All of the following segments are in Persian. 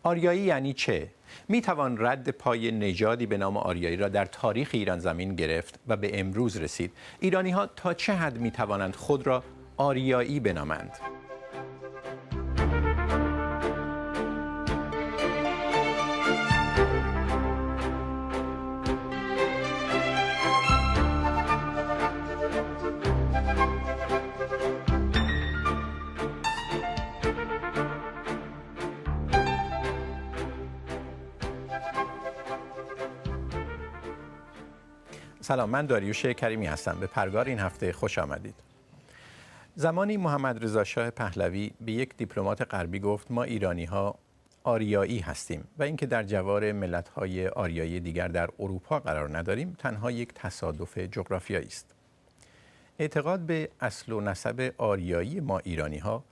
آریایی یعنی چه؟ می توان رد پای نژادی به نام آریایی را در تاریخ ایران زمین گرفت و به امروز رسید. ایرانی ها تا چه حد می توانند خود را آریایی بنامند؟ سلام، من داریوش کریمی هستم. به پرگار این هفته خوش آمدید. زمانی محمد رضا شاه پهلوی به یک دیپلمات غربی گفت ما ایرانی‌ها آریایی هستیم و اینکه در جوار ملت‌های آریایی دیگر در اروپا قرار نداریم تنها یک تصادف جغرافیایی است. اعتقاد به اصل و نسب آریایی ما ایرانی‌ها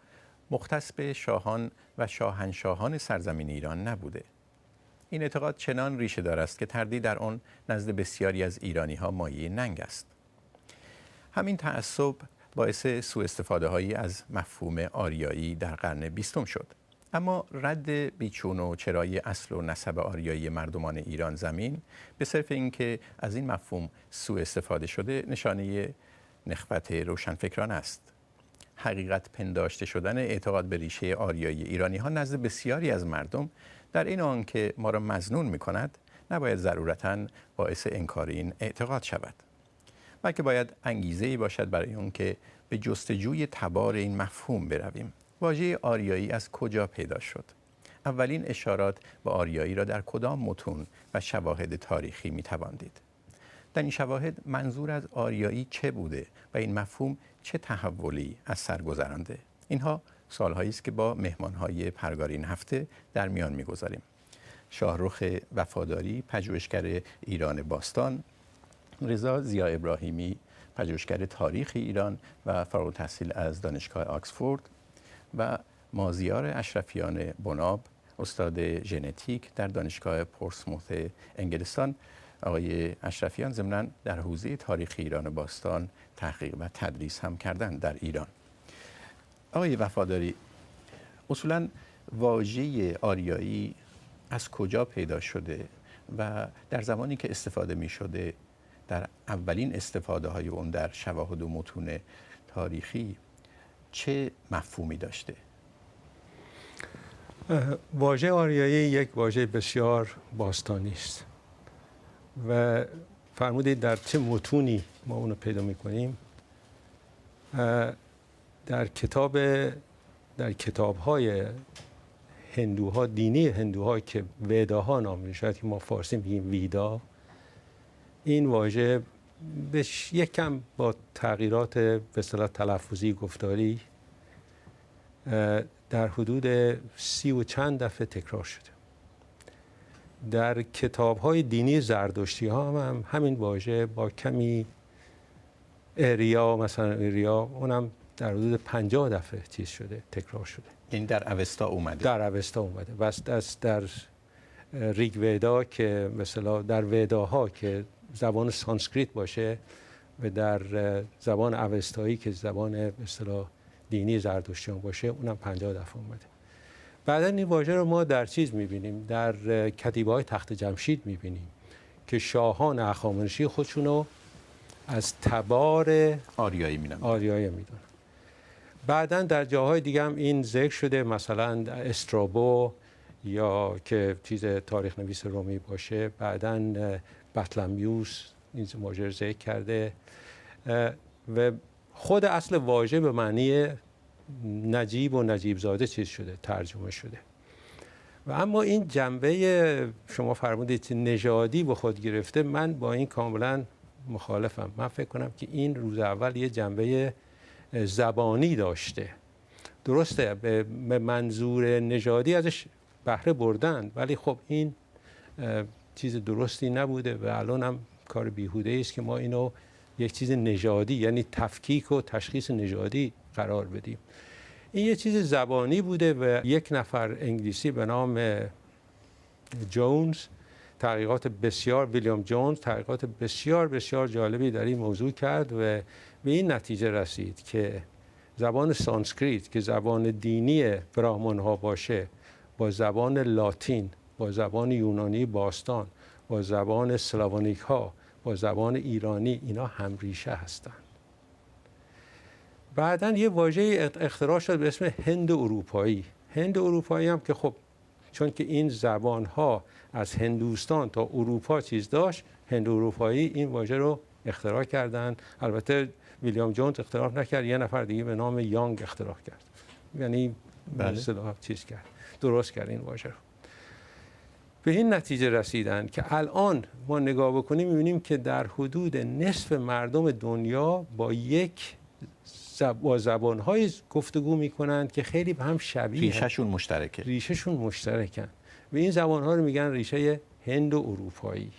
مختص به شاهان و شاهنشاهان سرزمین ایران نبوده. این اعتقاد چنان ریشه دار است که تردید در آن نزد بسیاری از ایرانی‌ها مایه ننگ است. همین تعصب باعث سوء استفاده‌هایی از مفهوم آریایی در قرن 20 شد. اما رد بیچون و چرای اصل و نسب آریایی مردمان ایران زمین به صرف اینکه از این مفهوم سوء استفاده شده نشانه نخوت روشنفکران است. حقیقت پنداشته شدن اعتقاد به ریشه آریایی ایرانی‌ها نزد بسیاری از مردم در این آن که ما را مظنون می‌کند نباید ضرورتاً باعث انکار این اعتقاد شود، بلکه باید انگیزه‌ای باشد برای اون که به جستجوی تبار این مفهوم برویم. واژه آریایی از کجا پیدا شد؟ اولین اشارات به آریایی را در کدام متون و شواهد تاریخی می‌توان دید؟ در این شواهد منظور از آریایی چه بوده و این مفهوم چه تحولی از سر گذرانده؟ اینها سوال‌هایی است که با مهمان‌های پرگار این هفته در میان می‌گذاریم. شاهرخ وفاداری، پژوهشگر ایران باستان، رضا ضیا ابراهیمی، پژوهشگر تاریخ ایران و فارغ التحصیل از دانشگاه آکسفورد و مازیار اشرفیان بناب، استاد ژنتیک در دانشگاه پورتسموث انگلستان. آقای اشرفیان ضمناً در حوزه تاریخ ایران باستان تحقیق و تدریس هم کردند در ایران. آقای وفاداری، اصولاً واژه آریایی از کجا پیدا شده و در زمانی که استفاده می شده در اولین استفاده های اون در شواهد و متون تاریخی چه مفهومی داشته؟ واژه آریایی یک واژه بسیار باستانی است و فرمودید در چه متونی ما اونو پیدا می‌کنیم. در کتاب‌های هندوها، دینی هندوها که ویداها نام می‌شود که ما فارسی میگیم ویدا، این واژه یک کم با تغییرات به اصطلاح تلفظی گفتاری در حدود 30 و چند دفعه تکرار شده. در کتاب‌های دینی زردشتی ها هم همین واژه با کمی اریا، مثلا اریا، اونم در حدود 50 دفعه چیز شده، تکرار شده. این در اوستا اومده؟ در اوستا اومده. بس در ریگ ویدا که مثلا در ویداها که زبان سانسکریت باشه و در زبان اوستایی که زبان به اصطلاح دینی زردشتیان باشه اونم 50 دفعه اومده. بعدا این واژه رو ما در چیز می‌بینیم، در کتیبه‌های تخت جمشید می‌بینیم که شاهان هخامنشی خودشونو از تبار آریایی میدونن. بعدا در جاهای دیگه هم این ذکر شده، مثلا استرابو یا که چیز تاریخ نویس رومی باشه، بعدا بطلمیوس این واژه ذکر کرده و خود اصل واژه به معنی نجیب و نجیب زاده چیز شده، ترجمه شده. و اما این جنبه شما فرمودید نژادی به خود گرفته، من با این کاملا مخالفم. من فکر کنم که این روز اول یه جنبه زبانی داشته. درسته به منظور نژادی ازش بهره بردند، ولی خب این چیز درستی نبوده و الان هم کار بیهوده است که ما اینو یک چیز نژادی، یعنی تفکیک و تشخیص نژادی قرار بدیم. این یه چیز زبانی بوده و یک نفر انگلیسی به نام جونز ویلیام جونز تحقیقات بسیار بسیار جالبی در این موضوع کرد و به این نتیجه رسید که زبان سانسکریت که زبان دینی براهمن ها باشه با زبان لاتین، با زبان یونانی باستان، با زبان سلاوونیک ها، با زبان ایرانی، اینا هم ریشه هستند. بعداً یه واژه اختراع شد به اسم هند اروپایی. هند اروپایی هم که خب چون که این زبان ها از هندوستان تا اروپا چیز داشت، هند اروپایی این واژه رو اختراع کردن. البته ویلیام جونز اختراع نکرد، یه نفر دیگه به نام یانگ اختراع کرد، یعنی به اصطلاح چیز کرد، درست کرد این واژه رو. به این نتیجه رسیدن که الان ما نگاه بکنیم می‌بینیم که در حدود نصف مردم دنیا با زبان‌های گفتگو می‌کنند که خیلی به هم شبیه، ریشه‌شون مشترکه. ریشه‌شون مشترکن و این زبان‌ها رو میگن ریشه هند و اروپایی.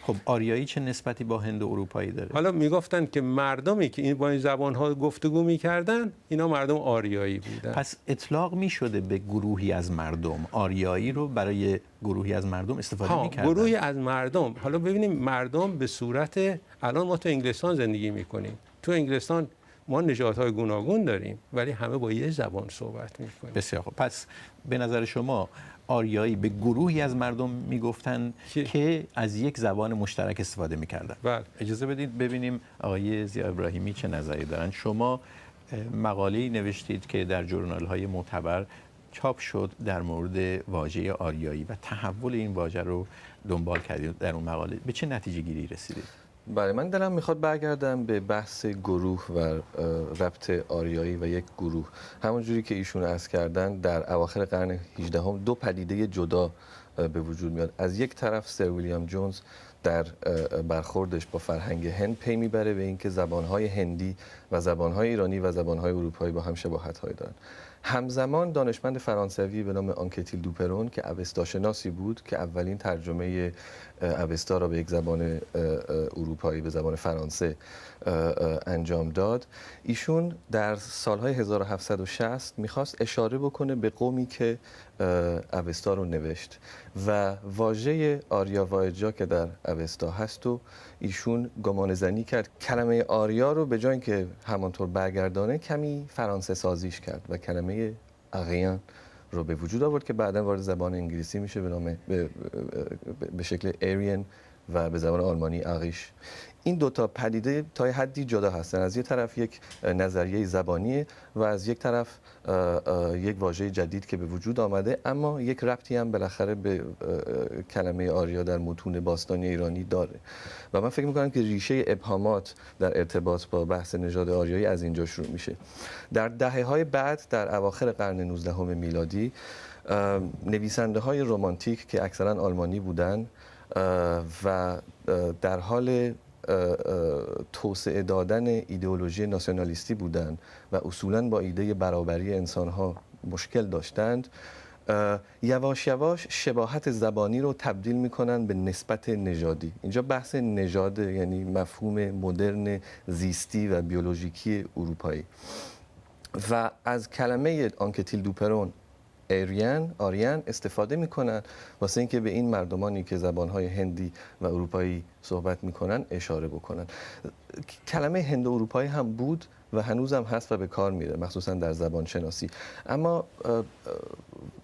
خب آریایی چه نسبتی با هند و اروپایی داره؟ حالا میگفتن که مردمی که با این زبان‌ها گفتگو می‌کردن اینا مردم آریایی بودن. پس اطلاق می‌شده به گروهی از مردم، آریایی رو برای گروهی از مردم استفاده می‌کردن. گروهی از مردم. حالا ببینیم مردم به صورت، الان ما تو انگلستان زندگی می‌کنیم، تو انگلستان ما نژادهای گوناگون داریم ولی همه با یه زبان صحبت می‌کنیم. بسیار خوب. پس به نظر شما آریایی به گروهی از مردم میگفتن که از یک زبان مشترک استفاده میکردن. بله. اجازه بدید ببینیم آقای ضیاء ابراهیمی چه نظری دارن. شما مقاله‌ای نوشتید که در ژورنال‌های معتبر چاپ شد در مورد واژه آریایی و تحول این واژه رو دنبال کردید. در اون مقاله به چه نتیجه گیری رسیدید؟ بله، من دلم میخواد برگردم به بحث گروه و ربط آریایی و یک گروه. همون جوری که ایشون عرض کردن در اواخر قرن 18 دو پدیده جدا به وجود میاد. از یک طرف سر ویلیام جونز در برخوردش با فرهنگ هند پی میبره به اینکه زبانهای هندی و زبانهای ایرانی و زبانهای اروپایی با هم شباهت‌هایی دارن. همزمان دانشمند فرانسوی به نام آنکتیل دوپرون که اوستا شناسی بود که اولین ترجمه اوستا را به یک زبان اروپایی به زبان فرانسه انجام داد، ایشون در سالهای 1760 میخواست اشاره بکنه به قومی که اوستا رو نوشت و واژه آریا واجا که در اوستا هست و ایشون گمان زنی کرد کلمه آریا رو به جای اینکه همانطور برگردانه کمی فرانسه سازیش کرد و کلمه آریان رو به وجود آورد که بعداً وارد زبان انگلیسی میشه به نام به شکل ایرین و به زبان آلمانی آریش. این دوتا پدیده تا حدی جدا هستن. از یک طرف یک نظریه زبانیه و از یک طرف یک واژه جدید که به وجود آمده، اما یک ربطی هم بالاخره به کلمه آریا در متون باستانی ایرانی داره و من فکر میکنم که ریشه ابهامات در ارتباط با بحث نژاد آریایی از اینجا شروع میشه. در دهه‌های بعد در اواخر قرن 19 میلادی نویسنده های رمانتیک که اکثرا آلمانی بودن و در حال توسعه دادن ایدئولوژی ناسیونالیستی بودند و اصولاً با ایده برابری انسان‌ها مشکل داشتند، یواش یواش شباهت زبانی رو تبدیل می‌کنند به نسبت نژادی. اینجا بحث نژاد یعنی مفهوم مدرن زیستی و بیولوژیکی اروپایی و از کلمه آنکتیل دوپرون آریان استفاده میکنن واسه اینکه به این مردمانی که زبانهای هندی و اروپایی صحبت میکنن اشاره بکنن. کلمه هند و اروپایی هم بود و هنوز هم هست و به کار میره، مخصوصا در زبان شناسی، اما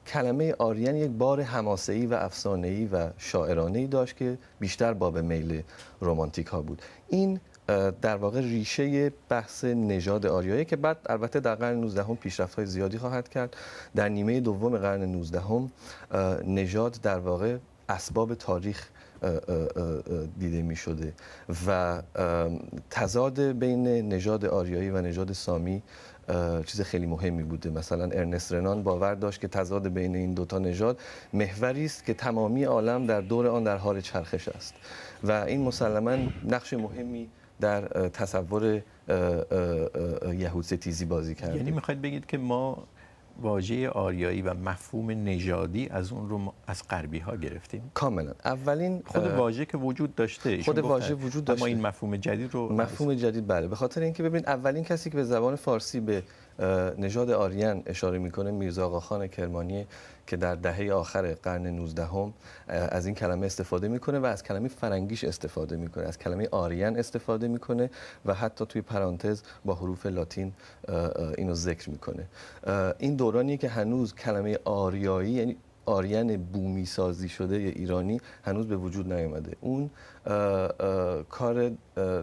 کلمه آریان یک بار حماسه‌ای و افسانه‌ای و شاعرانه‌ای داشت که بیشتر باب میل رمانتیک ها بود. این در واقع ریشه بحث نژاد آریایی که بعد البته در قرن 19 پیشرفت‌های زیادی خواهد کرد. در نیمه دوم قرن 19 نژاد در واقع اسباب تاریخ دیده می شده و تضاد بین نژاد آریایی و نژاد سامی چیز خیلی مهمی بوده. مثلا ارنست رنان باور داشت که تضاد بین این دوتا نژاد محوری است که تمامی عالم در دور آن در حال چرخش است و این مسلماً نقش مهمی در تصور یهود ستیزی بازی کرده. یعنی میخواید بگید که ما واژه آریایی و مفهوم نژادی از اون رو از غربی ها گرفتیم؟ کاملا. اولین خود واژه که وجود داشته، خود واژه وجود داشته، اما این مفهوم جدید رو مفهوم جدید بله، به خاطر اینکه ببین اولین کسی که به زبان فارسی به نژاد آریان اشاره میکنه میرزا آقاخان کرمانی که در دهه آخر قرن 19 از این کلمه استفاده میکنه و از کلمه فرنگیش استفاده میکنه، از کلمه آریان استفاده میکنه و حتی توی پرانتز با حروف لاتین اینو ذکر میکنه. این دورانی که هنوز کلمه آریایی یعنی آریان بومی سازی شده ایرانی هنوز به وجود نیامده. اون کار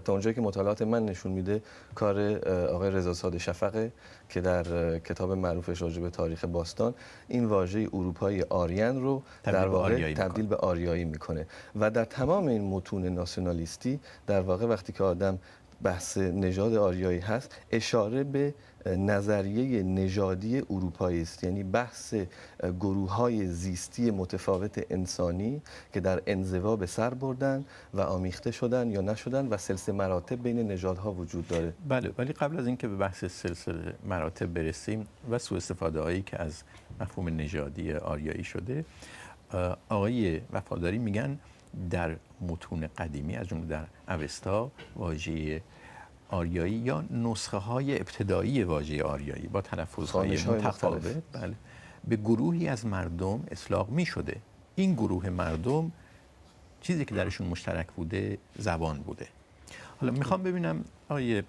تا اونجایی که مطالعات من نشون میده کار آقای رضا شفقه که در کتاب معروفش راجع به تاریخ باستان این واژه اروپایی آریان رو در واقع تبدیل به آریایی میکنه و در تمام این متون ناسیونالیستی در واقع وقتی که آدم بحث نژاد آریایی هست اشاره به نظریه نژادی اروپایی است، یعنی بحث گروه‌های زیستی متفاوت انسانی که در انزوا به سر بردن و آمیخته شدن یا نشدن و سلسله مراتب بین نژادها وجود داره. بله، ولی قبل از اینکه به بحث سلسله مراتب برسیم و سوء استفاده هایی که از مفهوم نژادی آریایی شده، آقای وفاداری میگن در متون قدیمی از جمله در اوستا واژه آریایی یا نسخه های ابتدایی واژه آریایی با تلفظهای متفاوت بله به گروهی از مردم اطلاق می شده. این گروه مردم چیزی که درشون مشترک بوده زبان بوده. حالا میخوام ببینم آقای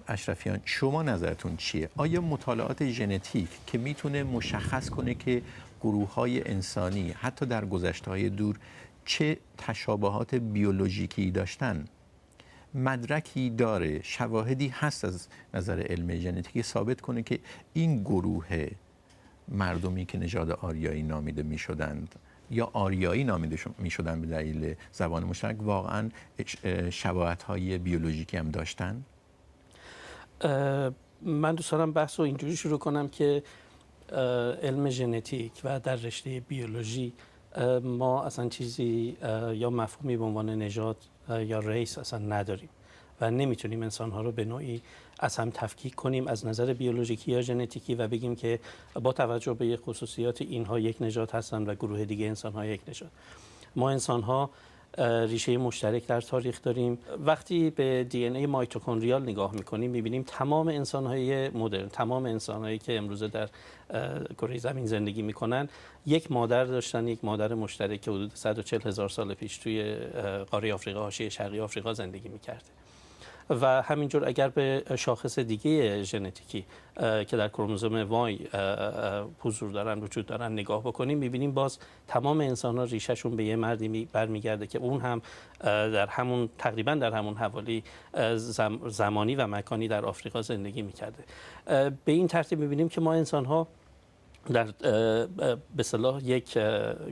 اشرفیان شما نظرتون چیه؟ آیا مطالعات ژنتیک که میتونه مشخص کنه که گروه‌های انسانی حتی در گذشته‌های دور چه تشابهات بیولوژیکی داشتن مدرکی داره، شواهدی هست از نظر علم ژنتیکی ثابت کنه که این گروه مردمی که نژاد آریایی نامیده میشدند یا آریایی نامیده میشدند به دلیل زبان مشترک واقعا شباهت‌های بیولوژیکی هم داشتن؟ من دوست دارم بحث رو اینجوری شروع کنم که علم ژنتیک و در رشته بیولوژی ما اصلا چیزی یا مفهومی به عنوان نژاد یا ریس اصلا نداریم و نمیتونیم انسان‌ها رو به نوعی از هم تفکیک کنیم از نظر بیولوژیکی یا ژنتیکی و بگیم که با توجه به خصوصیات اینها یک نژاد هستند و گروه دیگه انسان‌ها یک نژاد. ما انسان‌ها ریشه مشترک در تاریخ داریم. وقتی به دی ان ای مایتوکندریال نگاه می‌کنیم می‌بینیم تمام انسان‌های مدرن، تمام انسان‌هایی که امروزه در کره زمین زندگی می‌کنن یک مادر داشتن، یک مادر مشترک که حدود 140,000 سال پیش توی قاره آفریقا، حاشیه شرقی آفریقا زندگی می‌کرده. و همینجور اگر به شاخص دیگه ژنتیکی که در کروموزوم وای حضور دارن، وجود دارن نگاه بکنیم می‌بینیم باز تمام انسان‌ها ریشه‌شون به یه مردی برمیگرده که اون هم در همون تقریبا در همون حوالی زمانی و مکانی در آفریقا زندگی می‌کرده. به این ترتیب می‌بینیم که ما انسان‌ها در به اصطلاح یک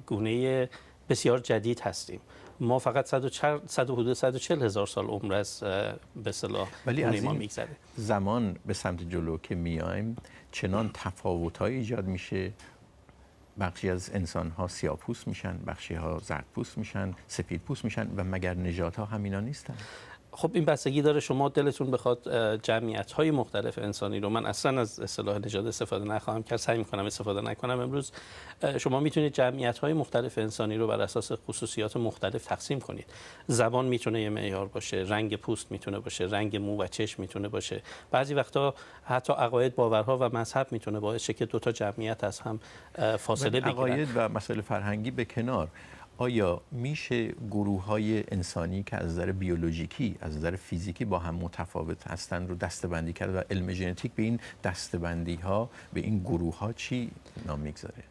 گونه بسیار جدید هستیم. ما فقط 140,000 سال عمر از به اصطلاح گونه ما میگذره. زمان به سمت جلو که میایم چنان تفاوت‌هایی ایجاد میشه، بخشی از انسان‌ها سیاه‌پوست میشن، بخشی‌ها زردپوست میشن، سفیدپوست میشن و مگر نژادها همینا نیستن؟ خب این بستگی داره شما دلتون بخواد جمعیت‌های مختلف انسانی رو، من اصلا از اصطلاح نژاد استفاده نخواهم کرد، سعی می‌کنم استفاده نکنم امروز، شما میتونید جمعیت‌های مختلف انسانی رو بر اساس خصوصیات مختلف تقسیم کنید. زبان میتونه یه معیار باشه، رنگ پوست میتونه باشه، رنگ مو و چشم میتونه باشه. بعضی وقتا حتی عقاید، باورها و مذهب میتونه باعث شه که دو تا جمعیت از هم فاصله بگیرن. عقاید و مسائل فرهنگی به کنار، آیا میشه گروه‌های انسانی که از نظر بیولوژیکی، از نظر فیزیکی با هم متفاوت هستند رو دسته‌بندی کرد و علم ژنتیک به این دسته‌بندی‌ها، به این گروه‌ها چی نام می‌گذاره؟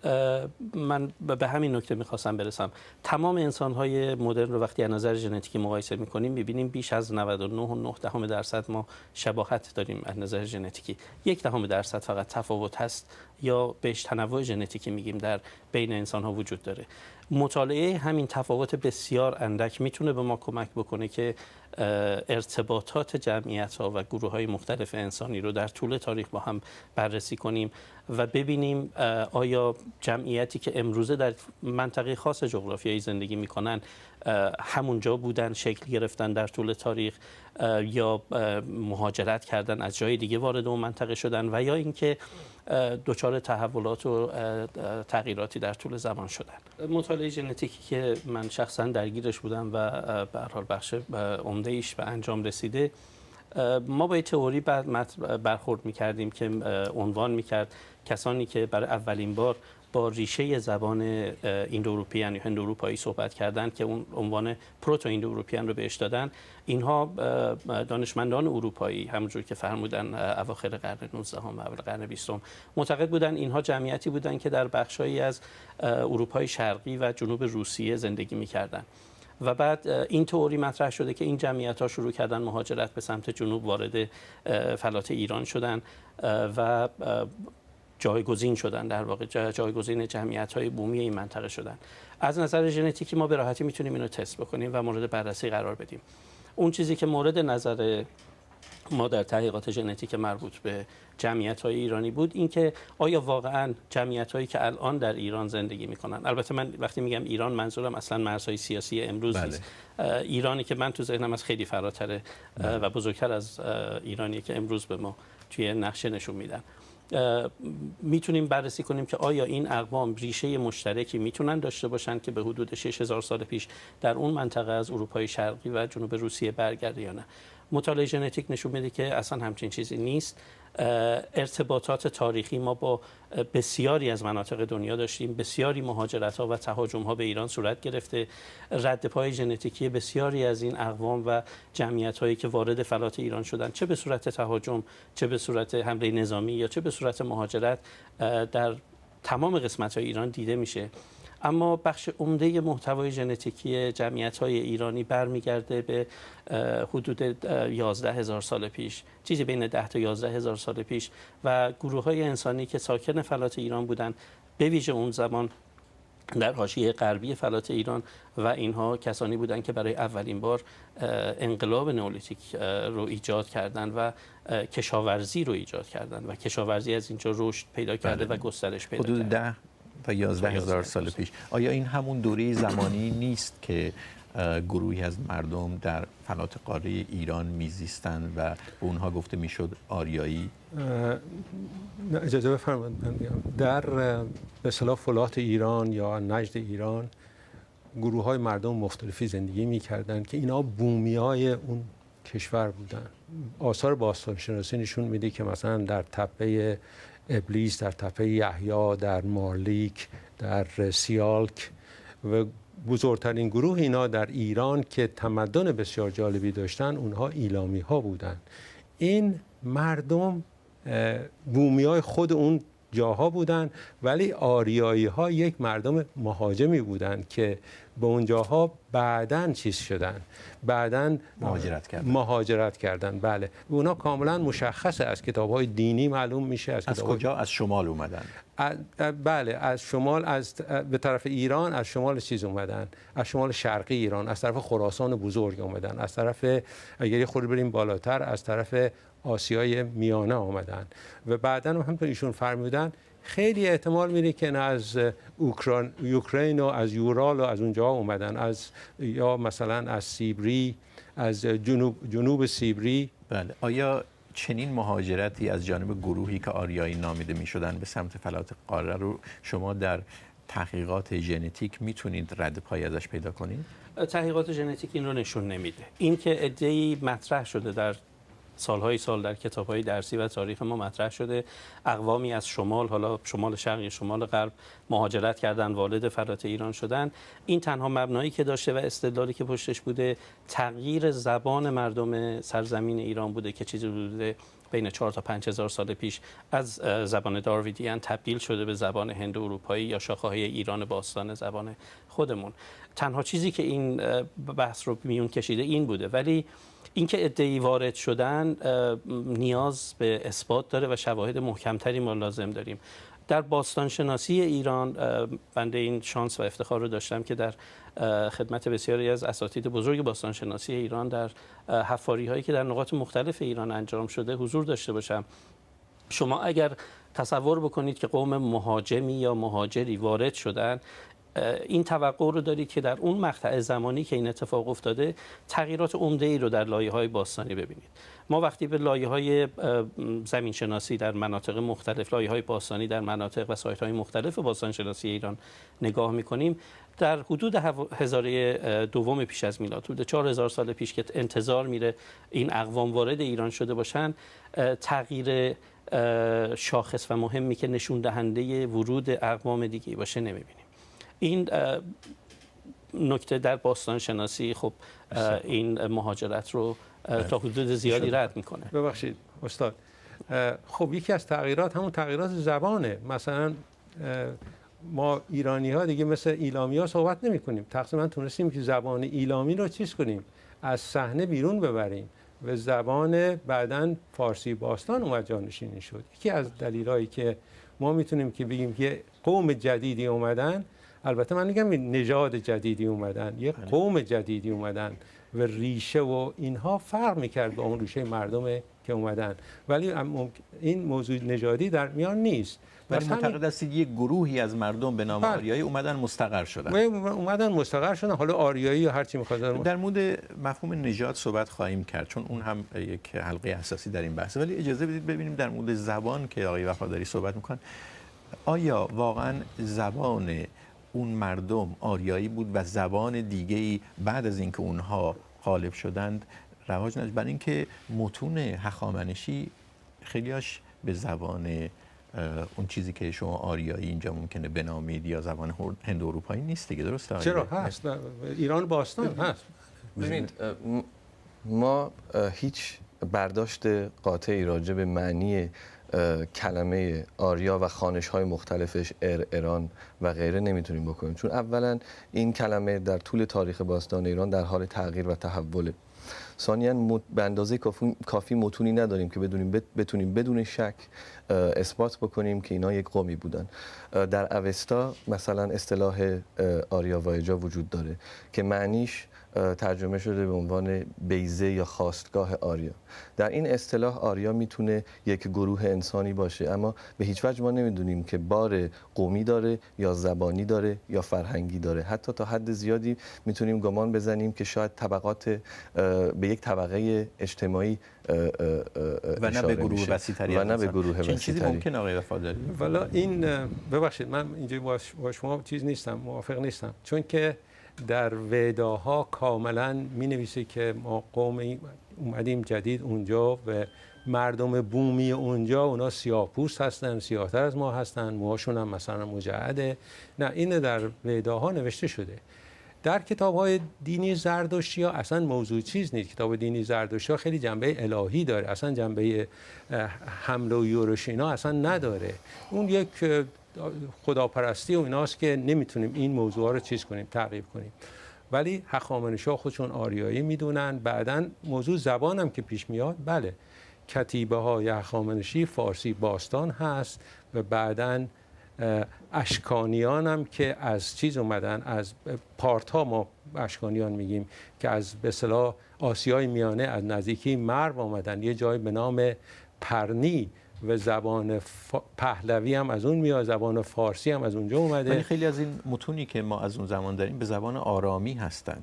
من به همین نکته می‌خواستم برسم. تمام انسان‌های مدرن رو وقتی از نظر ژنتیکی مقایسه می‌کنیم می‌بینیم بیش از 99.9% ما شباهت داریم از نظر ژنتیکی. 1% فقط تفاوت هست یا بهش تنوع ژنتیکی میگیم در بین انسان‌ها وجود داره. مطالعه همین تفاوت بسیار اندک میتونه به ما کمک بکنه که ارتباطات جمعیت‌ها و گروه‌های مختلف انسانی رو در طول تاریخ با هم بررسی کنیم و ببینیم آیا جمعیتی که امروزه در منطقه خاص جغرافیایی زندگی میکنن همونجا بودن، شکل گرفتن در طول تاریخ یا مهاجرت کردن از جای دیگه وارد اون منطقه شدن و یا اینکه دچار تحولات و تغییراتی در طول زمان شدن. مطالعه ژنتیکی که من شخصا درگیرش بودم و به هر حال بخش عمده ایش به انجام رسیده، ما با تئوری برخورد می‌کردیم که عنوان می‌کرد کسانی که برای اولین بار با ریشه زبان ایندو اروپیان یا هند اروپایی صحبت کردن که اون عنوان پروتو ایندو اروپیان رو بهش دادن. اینها دانشمندان اروپایی همونجور که فرمودن اواخر قرن 19 و اول قرن 20 معتقد بودن اینها جمعیتی بودن که در بخشایی از اروپای شرقی و جنوب روسیه زندگی می‌کردن و بعد این تئوری مطرح شده که این جمعیت‌ها شروع کردن مهاجرت به سمت جنوب، وارد فلات ایران شدن و جایگزین شدن، در واقع جایگزین جمعیت‌های بومی این منطقه شدن. از نظر ژنتیکی ما به راحتی میتونیم اینو تست بکنیم و مورد بررسی قرار بدیم. اون چیزی که مورد نظر ما در تحقیقات ژنتیک مربوط به جمعیت‌های ایرانی بود این که آیا واقعاً جمعیت‌هایی که الان در ایران زندگی می‌کنن، البته من وقتی میگم ایران منظورم اصلاً مرزهای سیاسی امروز نیست. ایرانی که من تو ذهنم از خیلی فراتره و بزرگتر از ایرانی که امروز به ما توی نقشه نشون میدن. میتونیم بررسی کنیم که آیا این اقوام ریشه مشترکی میتونن داشته باشن که به حدود 6000 سال پیش در اون منطقه از اروپای شرقی و جنوب روسیه برگرده یا نه. مطالعه ژنتیک نشون میده که اصلا همچین چیزی نیست. ارتباطات تاریخی ما با بسیاری از مناطق دنیا داشتیم، بسیاری مهاجرت‌ها و تهاجم‌ها به ایران صورت گرفته، رد پای ژنتیکی بسیاری از این اقوام و جمعیت‌هایی که وارد فلات ایران شدن، چه به صورت تهاجم، چه به صورت حمله نظامی یا چه به صورت مهاجرت، در تمام قسمت‌های ایران دیده میشه. اما بخش عمده محتوای ژنتیکی جمعیت‌های ایرانی برمیگرده به حدود 11000 سال پیش، چیزی بین 10 تا 11000 سال پیش و گروه‌های انسانی که ساکن فلات ایران بودند، به ویژه اون زمان در حاشیه غربی فلات ایران و اینها کسانی بودند که برای اولین بار انقلاب نئولیتیک رو ایجاد کردند و کشاورزی رو ایجاد کردند و کشاورزی از اینجا رشد پیدا کرده و گسترش پیدا کرده. حدود 10 تا 11000 سال پیش. آیا این همون دوره زمانی نیست که گروهی از مردم در فلات قاره ایران میزیستند و به اونها گفته میشد آریایی؟ اجازه بفرمایید. در به اصطلاح فلات ایران یا نجد ایران گروه‌های مردم مختلفی زندگی می‌کردند که اینا بومیای اون کشور بودن. آثار باستانشناسی نشون میده که مثلا در تپه ابلیس، در تپه یحیی، در مارلیک، در سیالک و بزرگترین گروه اینا در ایران که تمدن بسیار جالبی داشتن اونها ایلامی ها بودن. این مردم بومیای خود اون جاها بودن، ولی آریایی ها یک مردم مهاجمی بودن که به اون جاها بعداً چیز شدن، بعداً مهاجرت کردن. بله، اونا کاملا مشخصه، از کتاب‌های دینی معلوم میشه. از کجا؟ از شمال اومدن. بله، از شمال، به طرف ایران از شمال چیز اومدن، از شمال شرقی ایران، از طرف خراسان بزرگ اومدن، از طرف اگر یه خورده بریم بالاتر از طرف آسیای میانه آمدن و بعداً هم ایشون فرمودن خیلی احتمال میره که از اوکراین و از یورال و از اونجا اومدن، یا مثلا از سیبری، از جنوب سیبری. بله. آیا چنین مهاجرتی از جانب گروهی که آریایی نامیده میشدن به سمت فلات قاره رو شما در تحقیقات ژنتیک میتونید رد پای ازش پیدا کنید؟ تحقیقات ژنتیک این رو نشون نمیده. این که عده‌ای مطرح شده در سالهای سال در کتاب‌های درسی و تاریخ ما مطرح شده، اقوامی از شمال، حالا شمال شرق یا شمال غرب، مهاجرت کردن، وارد فلات ایران شدن. این تنها مبنایی که داشته و استدلالی که پشتش بوده تغییر زبان مردم سرزمین ایران بوده که چیزی بوده بین 4 تا 5000 سال پیش از زبان دارویدیان تبدیل شده به زبان هند اروپایی یا شاخه‌های ایران باستان زبان خودمون. تنها چیزی که این بحث رو میون کشیده این بوده، ولی اینکه ادعی وارد شدن نیاز به اثبات داره و شواهد محکمتری ما لازم داریم. در باستانشناسی ایران بنده این شانس و افتخار رو داشتم که در خدمت بسیاری از اساتید بزرگ باستانشناسی ایران در حفاری هایی که در نقاط مختلف ایران انجام شده حضور داشته باشم. شما اگر تصور بکنید که قوم مهاجمی یا مهاجری وارد شدن، این توقع رو دارید که در اون مقطع زمانی که این اتفاق افتاده تغییرات عمده‌ای رو در لایه‌های باستانی ببینید. ما وقتی به لایه‌های زمین‌شناسی در مناطق مختلف، لایه‌های باستانی در مناطق و سایت‌های مختلف باستانشناسی ایران نگاه می‌کنیم، در حدود هزاره دوم پیش از میلاد، حدود 4000 سال پیش که انتظار میره این اقوام وارد ایران شده باشن، تغییر شاخص و مهمی که نشون دهنده ورود اقوام دیگه باشه نمیبینیم. این نکته در باستان شناسی خب این مهاجرت رو تا حدود زیادی رد میکنه. ببخشید استاد، خب یکی از تغییرات همون تغییرات زبانه. مثلا ما ایرانی ها دیگه مثل ایلامی ها صحبت نمی کنیم. تقریبا تونستیم که زبان ایلامی رو چیز کنیم، از صحنه بیرون ببریم و زبان بعداً فارسی باستان اومد جانشین شد. یکی از دلایلی که ما میتونیم که بگیم که قوم جدیدی اومدن، البته من میگم نژاد جدیدی اومدن، یه قوم جدیدی اومدن و ریشه و اینها فرق میکرد با اون ریشه مردم که اومدن، ولی این موضوع نژادی در میان نیست. ولی معتقد هستید یک گروهی از مردم به نام آریایی اومدن مستقر شدن. اومدن مستقر شدن، حالا آریایی یا هر چی می‌خواد. در مورد مفهوم نژاد صحبت خواهیم کرد چون اون هم یک حلقه اساسی در این بحثه، ولی اجازه بدید ببینیم در مورد زبان که آقای وفاداری صحبت می‌کنن، آیا واقعاً زبان اون مردم آریایی بود و زبان دیگه‌ای بعد از اینکه اونها غالب شدند رواج نداشت؟ برای اینکه متون هخامنشی خیلیاش به زبان اون چیزی که شما آریایی اینجا ممکنه بنامید یا زبان هند اروپایی نیست دیگه، درسته؟ چرا هست؟ ایران باستان هست. ببینید ما هیچ برداشت قاطعی راجع به معنی کلمه آریا و خوانش‌های مختلفش ایران و غیره نمیتونیم بکنیم، چون اولا این کلمه در طول تاریخ باستان ایران در حال تغییر و تحوله. ثانیاً به اندازه کافی متونی نداریم که بتونیم بدون شک اثبات بکنیم که اینا یک قومی بودن. در اوستا مثلا اصطلاح آریا وایجا وجود داره که معنیش ترجمه شده به عنوان بیضه یا خاستگاه آریا. در این اصطلاح آریا میتونه یک گروه انسانی باشه، اما به هیچ وجه ما نمیدونیم که بار قومی داره یا زبانی داره یا فرهنگی داره. حتی تا حد زیادی میتونیم گمان بزنیم که شاید طبقات به یک طبقه اجتماعی و نه به گروه وسیع‌تری و نه به گروه وسیع‌تری. چیزی ممکنه آقای وفاداری؟ والا این ببخشید من اینجا با شما چیز نیستم، موافق نیستم، چون که در وداها کاملا می نویسه که ما قومی اومدیم جدید اونجا و مردم بومی اونجا اونا سیاه‌پوست هستن، سیاه‌تر از ما هستن، موهاشون هم مثلا مجعده. نه، این در وداها نوشته شده. در کتاب‌های دینی زرتشتی ها اصلا موضوع چیز نیست. کتاب دینی زرتشتی ها خیلی جنبه الهی داره، اصلا جنبه حمل و یورش اینا اصلا نداره. اون یک خداپرستی و ایناست که نمیتونیم این موضوع رو چیز کنیم، تعقیب کنیم. ولی هخامنشی‌ها خودشون آریایی میدونن. بعداً موضوع زبان هم که پیش میاد، بله کتیبه های هخامنشی فارسی باستان هست و بعداً اشکانیان هم که از چیز اومدن، از پارت ها ما اشکانیان میگیم که از به اصطلاح آسیای میانه از نزدیکی مرو اومدن، یه جای به نام پرنی و زبان پهلوی هم از اون میاد، زبان فارسی هم از اونجا اومده. ولی خیلی از این متونی که ما از اون زمان داریم به زبان آرامی هستن.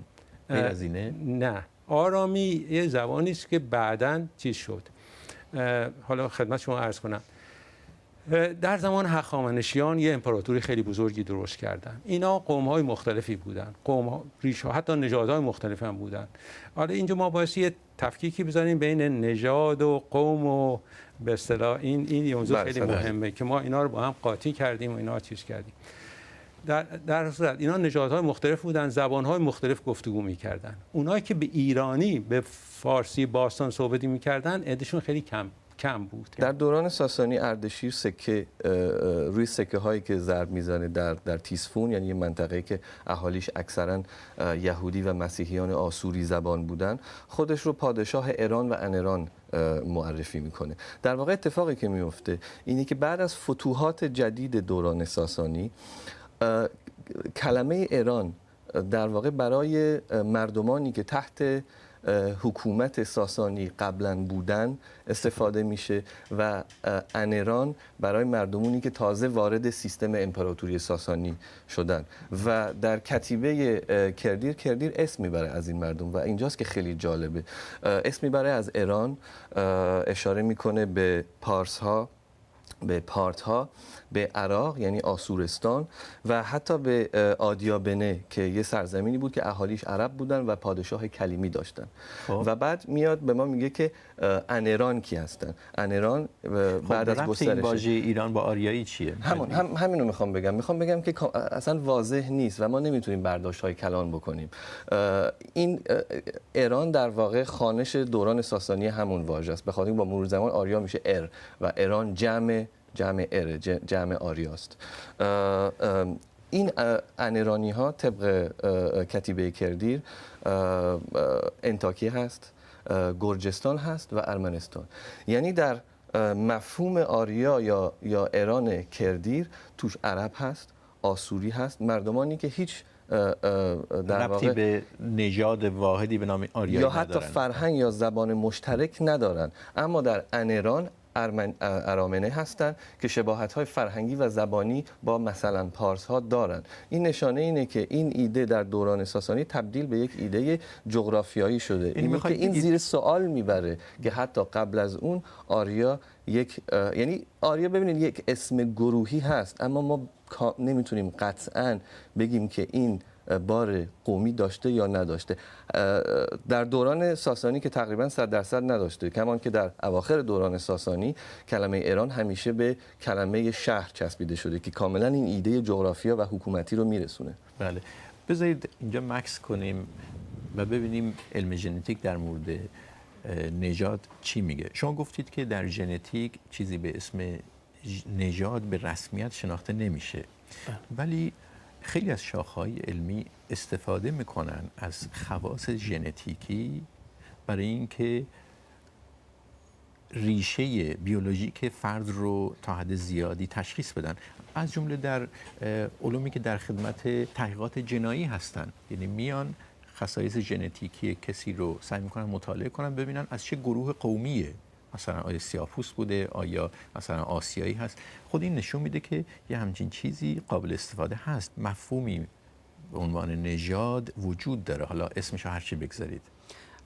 غیر از اینه؟ نه، آرامی یه زبانی است که بعداً چیز شد. حالا خدمت شما عرض کنم، در زمان هخامنشیان یه امپراتوری خیلی بزرگی درست کردن. اینا قوم‌های مختلفی بودن، قوم‌ها ریشه حتی نژادهای مختلف هم بودن. حالا اینجا ما باید یه تفکیکی بزنیم بین نژاد و قوم و به اصطلاح این موضوع خیلی مهمه که ما اینا رو با هم قاطی کردیم و اینا چیز کردیم. در صورت اینا نژادهای مختلف بودن، زبان‌های مختلف گفتگو می‌کردن. اونایی که به ایرانی به فارسی باستان صحبت می‌کردن عده‌شون خیلی کم بود. در دوران ساسانی اردشیر سکه روی سکه هایی که ضرب میزنه در تیسفون، یعنی یه منطقه‌ای که اهالیش اکثرا یهودی و مسیحیان آسوری زبان بودن، خودش رو پادشاه ایران و انران معرفی میکنه. در واقع اتفاقی که میفته اینه که بعد از فتوحات جدید دوران ساسانی کلمه ایران در واقع برای مردمانی که تحت حکومت ساسانی قبلا بودن استفاده میشه و انران برای مردمانی که تازه وارد سیستم امپراتوری ساسانی شدن و در کتیبه کردیر اسم میبره از این مردم و اینجاست که خیلی جالبه. اسم میبره از ایران، اشاره میکنه به پارس ها به پارتها، به عراق یعنی آسورستان و حتی به آدیابنه که یه سرزمینی بود که اهالیش عرب بودن و پادشاه کلیمی داشتن. و بعد میاد به ما میگه که انران کی هستن. انران بعد از گسترش این واژه ایران با آریایی چیه؟ همینو میخوام بگم که اصلا واضح نیست و ما نمیتونیم برداشت‌های کلان بکنیم. این ایران در واقع خوانش دوران ساسانی همون واژه است. به خاطر اینکه با مرور زمان آریا میشه ار و ایران جمع ار، جمع آریاست. این انرانی ها طبق کتیبه کردیر انطاکیه هست، گرجستان هست و ارمنستان. یعنی در مفهوم آریا یا ایران کردیر توش عرب هست، آسوری هست، مردمانی که هیچ در ربطی به نژاد واحدی به نام آریایی یا ندارن، حتی فرهنگ یا زبان مشترک ندارن، اما در انران ارامنه هستند که شباهت‌های فرهنگی و زبانی با مثلا پارس‌ها دارند. این نشانه اینه که این ایده در دوران ساسانی تبدیل به یک ایده جغرافیایی شده. اینه که این زیر سوال میبره که حتی قبل از اون آریا یعنی آریا ببینید یک اسم گروهی هست، اما ما نمیتونیم قطعاً بگیم که این بار قومی داشته یا نداشته. در دوران ساسانی که تقریبا 100% نداشته، کمان که در اواخر دوران ساسانی کلمه ایران همیشه به کلمه شهر چسبیده شده که کاملا این ایده جغرافیا و حکومتی رو میرسونه. بله، بذارید اینجا مکس کنیم و ببینیم علم ژنتیک در مورد نژاد چی میگه. شما گفتید که در ژنتیک چیزی به اسم نژاد به رسمیت شناخته نمیشه، ولی خیلی از شاخه‌های علمی استفاده میکنن از خواص ژنتیکی برای اینکه ریشه بیولوژیک فرد رو تا حد زیادی تشخیص بدن، از جمله در علومی که در خدمت تحقیقات جنایی هستن. یعنی میان خصایص ژنتیکی کسی رو سعی میکنن مطالعه کنن ببینن از چه گروه قومیه، مثلا آیا سیاه‌پوست بوده، آیا مثلا آسیایی هست. خود این نشون میده که یه همچین چیزی قابل استفاده هست، مفهومی به عنوان نژاد وجود داره، حالا اسمش رو هر چی بگذارید.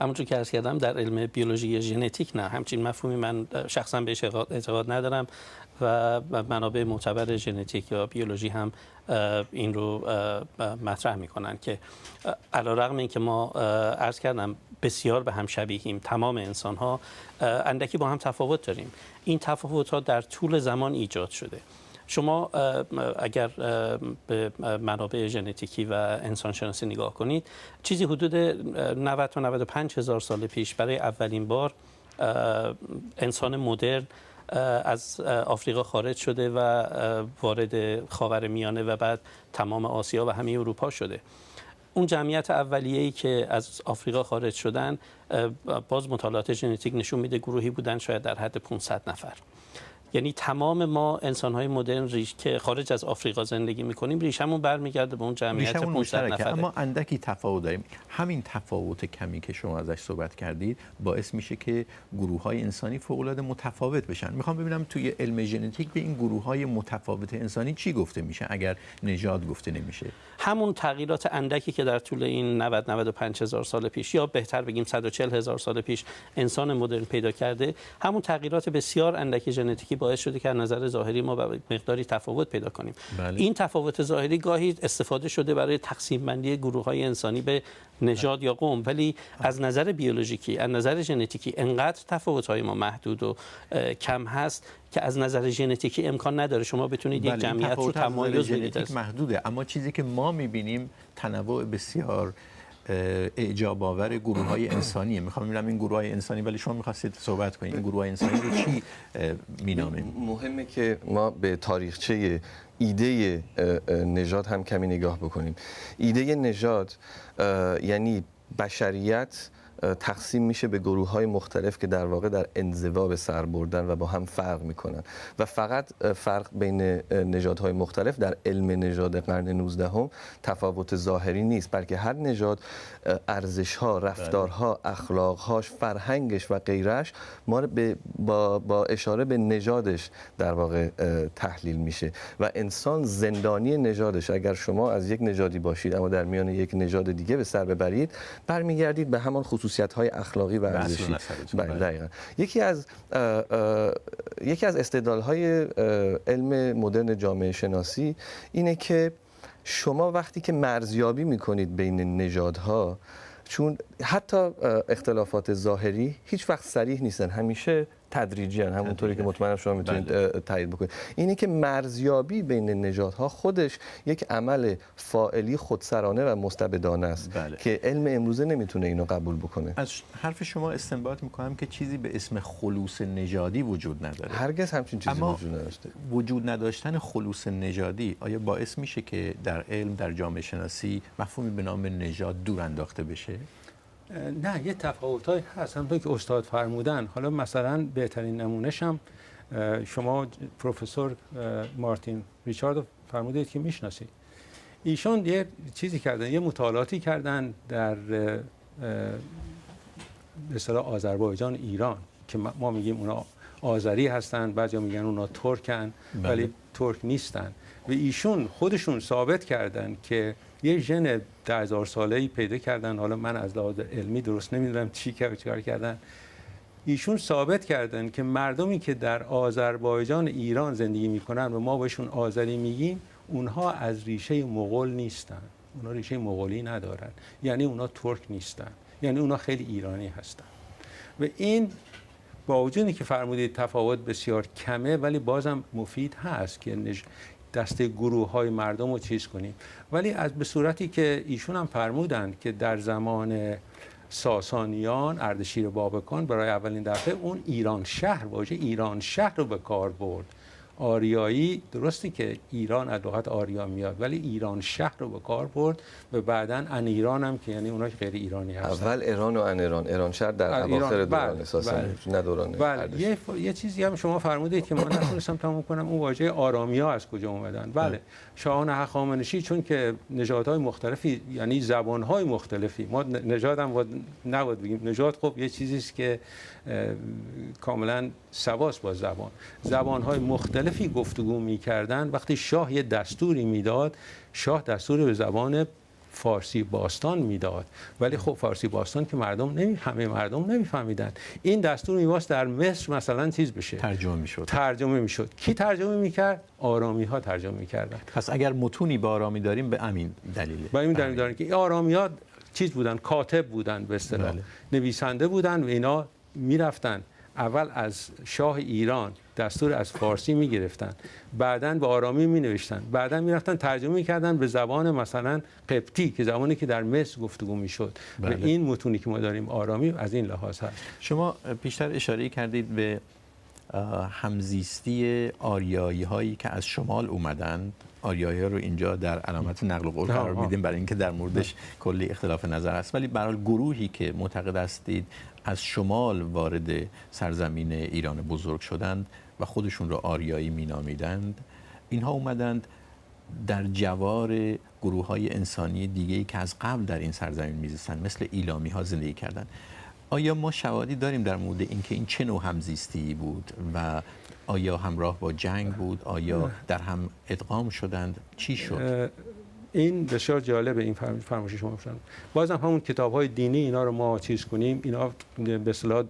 همونطور که عرض کردم در علم بیولوژی ژنتیک نه، همچین مفهومی من شخصا بهش اعتقاد ندارم و منابع معتبر ژنتیک یا بیولوژی هم این رو مطرح میکنن که علیرغم اینکه ما عرض کردم بسیار به هم شبیهیم، تمام انسان ها اندکی با هم تفاوت داریم. این تفاوت ها در طول زمان ایجاد شده. شما اگر به منابع ژنتیکی و انسانشناسی نگاه کنید، چیزی حدود 90 تا 95 هزار سال پیش برای اولین بار انسان مدرن از آفریقا خارج شده و وارد خاورمیانه و بعد تمام آسیا و همه اروپا شده. اون جمعیت اولیه‌ای که از آفریقا خارج شدن، باز مطالعات ژنتیک نشون میده گروهی بودن شاید در حد 500 نفر. یعنی تمام ما انسان‌های مدرن که خارج از آفریقا زندگی می‌کنیم ریشمون برمیگرده به اون جمعیت 500 نفره. اما اندکی تفاوت داریم. همین تفاوت کمی که شما ازش صحبت کردید باعث میشه که گروه‌های انسانی فوق‌العاده متفاوت بشن. میخوام ببینم توی علم ژنتیک به این گروه‌های متفاوت انسانی چی گفته میشه اگر نژاد گفته نمیشه؟ همون تغییرات اندکی که در طول این 90-95 هزار سال پیش یا بهتر بگیم 140 هزار سال پیش انسان مدرن پیدا کرده، همون تغییرات بسیار اندک ژنتیکی باعث شده که از نظر ظاهری ما به مقداری تفاوت پیدا کنیم. بله. این تفاوت ظاهری گاهی استفاده شده برای تقسیم بندی گروه‌های انسانی به نژاد یا قوم، ولی از نظر بیولوژیکی، از نظر ژنتیکی انقدر تفاوت‌های ما محدود و کم هست که از نظر ژنتیکی امکان نداره شما بتونید یک جمعیت رو تمایز بدید. محدوده، اما چیزی که ما می‌بینیم تنوع بسیار اعجاب آور گروه‌های انسانیه. می‌خوام ببینم این گروه‌های انسانی، ولی شما می‌خواستید صحبت کنید این گروه‌های انسانی رو چی می‌نامیم؟ مهمه که ما به تاریخچه ایده نژاد هم کمی نگاه بکنیم. ایده نژاد یعنی بشریت تقسیم میشه به گروه‌های مختلف که در واقع در انزوا به سر بردن و با هم فرق میکنن و فقط فرق بین نژادهای مختلف در علم نژاد قرن 19 تفاوت ظاهری نیست، بلکه هر نژاد ارزش‌ها، رفتارها، اخلاق‌هاش، فرهنگش و غیرش ما با اشاره به نژادش در واقع تحلیل میشه و انسان زندانی نژادش. اگر شما از یک نژادی باشید اما در میان یک نژاد دیگه به سر ببرید، برمیگردید به همان خصوصیات خصوصیت‌های اخلاقی و ارزشی. بله دقیقاً. یکی از استدلال‌های علم مدرن جامعه شناسی اینه که شما وقتی که مرزیابی می‌کنید بین نژادها، چون حتی اختلافات ظاهری هیچ وقت صریح نیستن، همیشه تدریجی هستن، همونطوری که مطمئنم شما میتونید تایید بکنید. اینه که مرزیابی بین نژادها خودش یک عمل فاعلی خودسرانه و مستبدانه است که علم امروزه نمیتونه اینو قبول بکنه. از حرف شما استنباط میکنم که چیزی به اسم خلوص نژادی وجود نداره. هرگز همچین چیزی وجود نداشته. وجود نداشتن خلوص نژادی آیا باعث میشه که در علم، در جامعه شناسی مفهومی به نام نژاد دور انداخته بشه؟ نه، یه تفاوت‌هایی هست همونطور که استاد فرمودن. حالا مثلا بهترین نمونه‌ش هم شما پروفسور مارتین ریچارد فرمودید که میشناسید. ایشون یه چیزی کردن، یه مطالعاتی کردن در به اصطلاح آذربایجان ایران که ما میگیم اونا آذری هستن، بعضیا میگن اونا ترکن ولی ترک نیستن. و ایشون خودشون ثابت کردن که یه ژن 10,000 ساله‌ای پیدا کردن. حالا من از لحاظ علمی درست نمیدونم چیکار کردن. ایشون ثابت کردن که مردمی که در آذربایجان ایران زندگی میکنن و ما بهشون آذری میگیم، اونها از ریشه مغول نیستن، اونها ریشه مغولی ندارن، یعنی اونها ترک نیستن، یعنی اونها خیلی ایرانی هستن. و این با وجودی که فرمودید تفاوت بسیار کمه ولی بازم مفید هست که دسته گروه‌های مردم رو چیز کنیم. ولی به صورتی که ایشون هم فرمودن که در زمان ساسانیان، اردشیر بابکان برای اولین دفعه اون ایران شهر، واژه ایران شهر رو به کار برد. آریایی درسته که ایران از لغت آریا میاد ولی ایران شهر رو به کار برد و بعداً ان ایران هم که یعنی اونها غیر ایرانی هستن. اول ایران و ان ایران شهر در اواخر دوران اساسا نه دوران بله. یه چیزی هم شما فرمودید که من نتونستم تموم کنم، اون واژه آرامیا از کجا اومدن. بله شاهان هخامنشی چون که نژادهای مختلفی یعنی زبانهای مختلفی، ما نژاد هم نباید بگیم نژاد، خب یه چیزی است که کاملا سواس با زبانهای مختلفی گفتگو می‌کردن. وقتی شاه یه دستوری میداد، شاه دستور به زبان فارسی باستان میداد ولی خب فارسی باستان که همه مردم نمیفهمیدن. این دستور میواست در مصر مثلا چیز بشه، ترجمه میشد. کی ترجمه میکرد؟ آرامی‌ها ترجمه میکردن. پس اگر متونی با آرامی داریم به همین دلیله. با این دلیل دارن که آرامی‌ها چیز بودن، کاتب بودن به اصطلاح، نویسنده بودن و اینا میرفتن اول از شاه ایران دستور از فارسی میگرفتن، بعداً به آرامی مینوشتن، بعداً میرفتن ترجمه میکردن به زبان مثلا قبطی که زبانی که در مصر گفتگو میشد. و این متونی که ما داریم آرامی از این لحاظ هست. شما بیشتر اشاره کردید به همزیستی آریایی هایی که از شمال اومدن. آریایی ها رو اینجا در علامت نقل قول قرار میدیم برای اینکه در موردش کلی اختلاف نظر است، ولی به هر حال گروهی که معتقد هستید از شمال وارد سرزمین ایران بزرگ شدند و خودشون رو آریایی مینامیدند، اینها اومدند در جوار گروه‌های انسانی دیگه‌ای که از قبل در این سرزمین میزیستند مثل ایلامی ها زندگی کردند. آیا ما شواهدی داریم در مورد اینکه این چه نوع همزیستی بود و آیا همراه با جنگ بود؟ آیا در هم ادغام شدند؟ چی شد؟ این بسیار جالبه این فرمایش شما فرمودید. بازم همون کتاب‌های دینی اینا رو ما چیز کنیم، اینا به اصطلاح